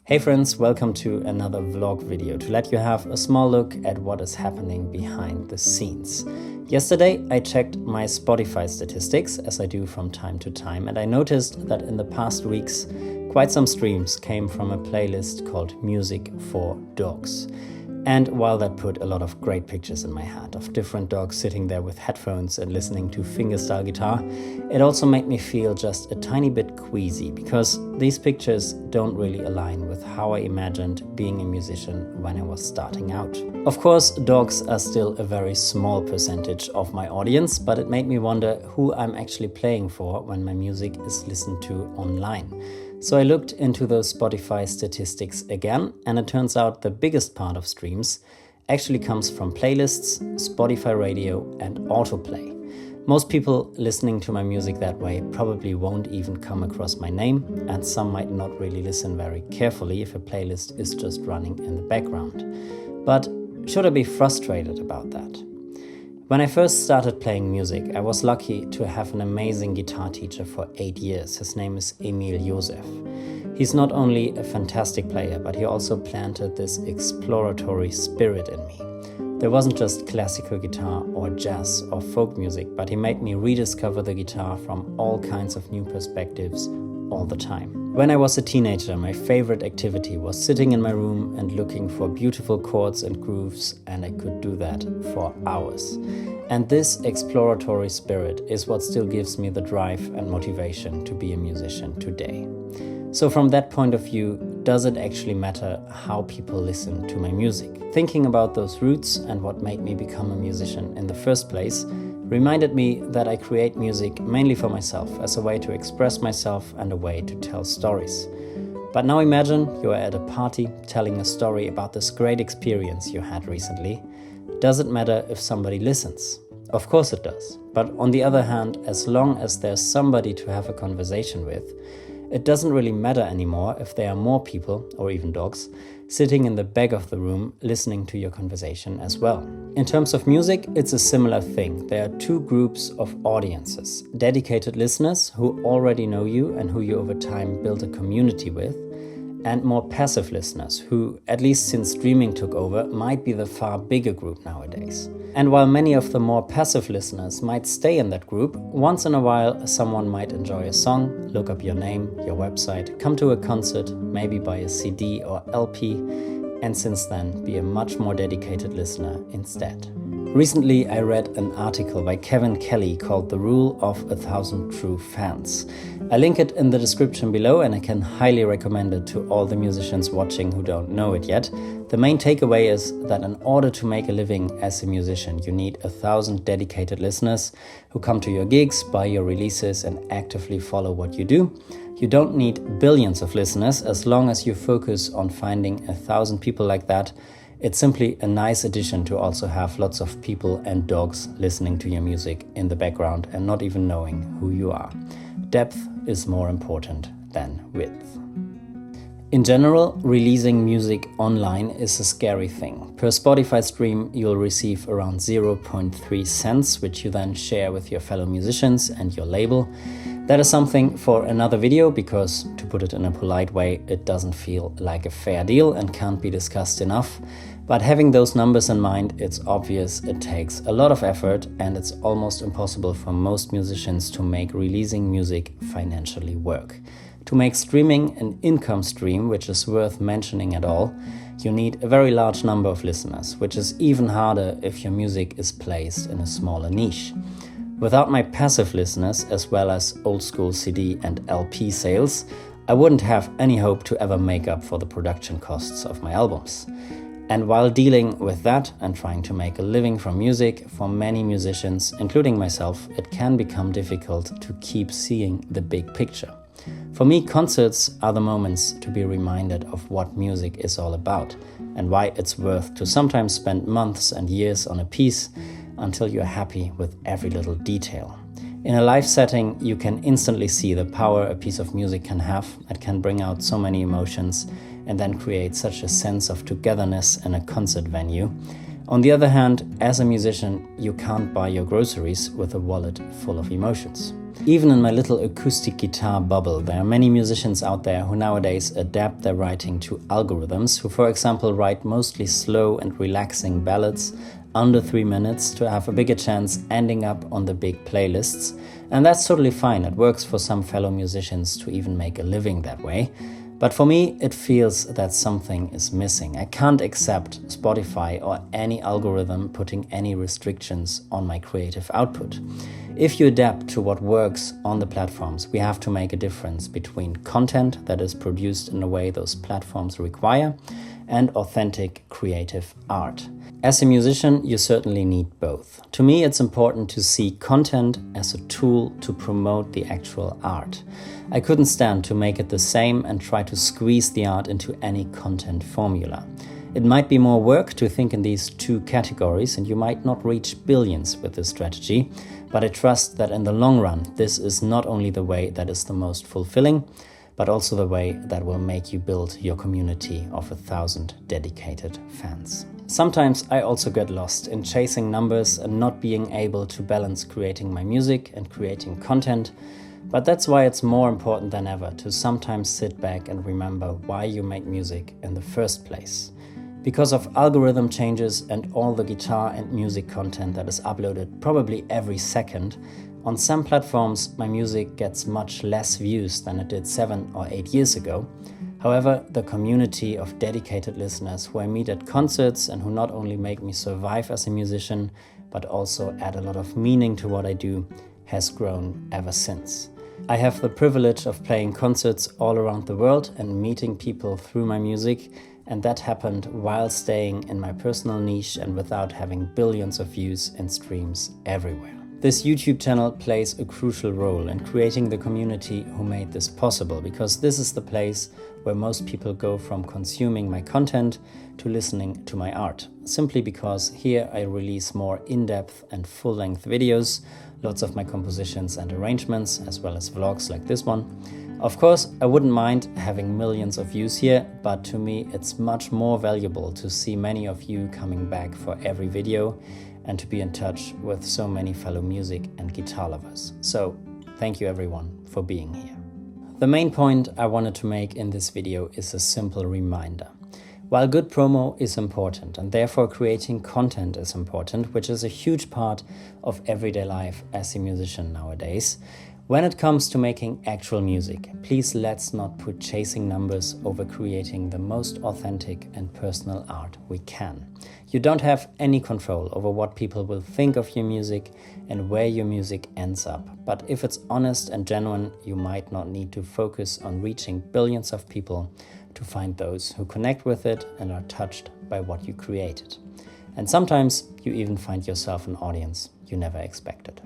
Hey friends, welcome to another vlog video to let you have a small look at what is happening behind the scenes. Yesterday I checked my Spotify statistics, as I do from time to time, and I noticed that in the past weeks quite some streams came from a playlist called Music for Dogs. And while that put a lot of great pictures in my head of different dogs sitting there with headphones and listening to fingerstyle guitar, it also made me feel just a tiny bit queasy because these pictures don't really align with how I imagined being a musician when I was starting out. Of course, dogs are still a very small percentage of my audience, but it made me wonder who I'm actually playing for when my music is listened to online. So I looked into those Spotify statistics again, and it turns out the biggest part of streams actually comes from playlists, Spotify radio, and autoplay. Most people listening to my music that way probably won't even come across my name, and some might not really listen very carefully if a playlist is just running in the background. But should I be frustrated about that? When I first started playing music, I was lucky to have an amazing guitar teacher for 8 years. His name is Emil Josef. He's not only a fantastic player, but he also planted this exploratory spirit in me. There wasn't just classical guitar or jazz or folk music, but he made me rediscover the guitar from all kinds of new perspectives all the time. When I was a teenager, my favorite activity was sitting in my room and looking for beautiful chords and grooves, and I could do that for hours. And this exploratory spirit is what still gives me the drive and motivation to be a musician today. So from that point of view, does it actually matter how people listen to my music? Thinking about those roots and what made me become a musician in the first place reminded me that I create music mainly for myself, as a way to express myself and a way to tell stories. But now imagine you are at a party telling a story about this great experience you had recently. Does it matter if somebody listens? Of course it does. But on the other hand, as long as there's somebody to have a conversation with, it doesn't really matter anymore if there are more people, or even dogs, sitting in the back of the room listening to your conversation as well. In terms of music, it's a similar thing. There are two groups of audiences: dedicated listeners who already know you and who you over time build a community with, and more passive listeners who, at least since streaming took over, might be the far bigger group nowadays. And while many of the more passive listeners might stay in that group, once in a while someone might enjoy a song, look up your name, your website, come to a concert, maybe buy a CD or LP, and since then be a much more dedicated listener instead. Recently I read an article by Kevin Kelly called The Rule of 1,000 True Fans. I link it in the description below, and I can highly recommend it to all the musicians watching who don't know it yet. The main takeaway is that in order to make a living as a musician, you need 1,000 dedicated listeners who come to your gigs, buy your releases, and actively follow what you do. You don't need billions of listeners as long as you focus on finding 1,000 people like that. It's simply a nice addition to also have lots of people and dogs listening to your music in the background and not even knowing who you are. Depth is more important than width. In general, releasing music online is a scary thing. Per Spotify stream, you'll receive around 0.3 cents, which you then share with your fellow musicians and your label. That is something for another video because, to put it in a polite way, it doesn't feel like a fair deal and can't be discussed enough. But having those numbers in mind, it's obvious it takes a lot of effort, and it's almost impossible for most musicians to make releasing music financially work. To make streaming an income stream, which is worth mentioning at all, you need a very large number of listeners, which is even harder if your music is placed in a smaller niche. Without my passive listeners, as well as old school CD and LP sales, I wouldn't have any hope to ever make up for the production costs of my albums. And while dealing with that and trying to make a living from music, for many musicians, including myself, it can become difficult to keep seeing the big picture. For me, concerts are the moments to be reminded of what music is all about and why it's worth to sometimes spend months and years on a piece until you're happy with every little detail. In a live setting, you can instantly see the power a piece of music can have. It can bring out so many emotions and then create such a sense of togetherness in a concert venue. On the other hand, as a musician, you can't buy your groceries with a wallet full of emotions. Even in my little acoustic guitar bubble, there are many musicians out there who nowadays adapt their writing to algorithms, who for example write mostly slow and relaxing ballads under 3 minutes to have a bigger chance ending up on the big playlists. And that's totally fine. It works for some fellow musicians to even make a living that way. But for me, it feels that something is missing. I can't accept Spotify or any algorithm putting any restrictions on my creative output. If you adapt to what works on the platforms, we have to make a difference between content that is produced in a way those platforms require and authentic creative art. As a musician, you certainly need both. To me, it's important to see content as a tool to promote the actual art. I couldn't stand to make it the same and try to squeeze the art into any content formula. It might be more work to think in these two categories, and you might not reach billions with this strategy, but I trust that in the long run, this is not only the way that is the most fulfilling, but also the way that will make you build your community of 1,000 dedicated fans. Sometimes I also get lost in chasing numbers and not being able to balance creating my music and creating content, but that's why it's more important than ever to sometimes sit back and remember why you make music in the first place. Because of algorithm changes and all the guitar and music content that is uploaded probably every second, on some platforms my music gets much less views than it did 7 or 8 years ago. However, the community of dedicated listeners who I meet at concerts and who not only make me survive as a musician, but also add a lot of meaning to what I do, has grown ever since. I have the privilege of playing concerts all around the world and meeting people through my music, and that happened while staying in my personal niche and without having billions of views and streams everywhere. This YouTube channel plays a crucial role in creating the community who made this possible, because this is the place where most people go from consuming my content to listening to my art. Simply because here I release more in-depth and full-length videos, lots of my compositions and arrangements, as well as vlogs like this one. Of course, I wouldn't mind having millions of views here, but to me it's much more valuable to see many of you coming back for every video and to be in touch with so many fellow music and guitar lovers. So, thank you everyone for being here. The main point I wanted to make in this video is a simple reminder. While good promo is important and therefore creating content is important, which is a huge part of everyday life as a musician nowadays, when it comes to making actual music, please let's not put chasing numbers over creating the most authentic and personal art we can. You don't have any control over what people will think of your music and where your music ends up. But if it's honest and genuine, you might not need to focus on reaching billions of people to find those who connect with it and are touched by what you created. And sometimes you even find yourself an audience you never expected.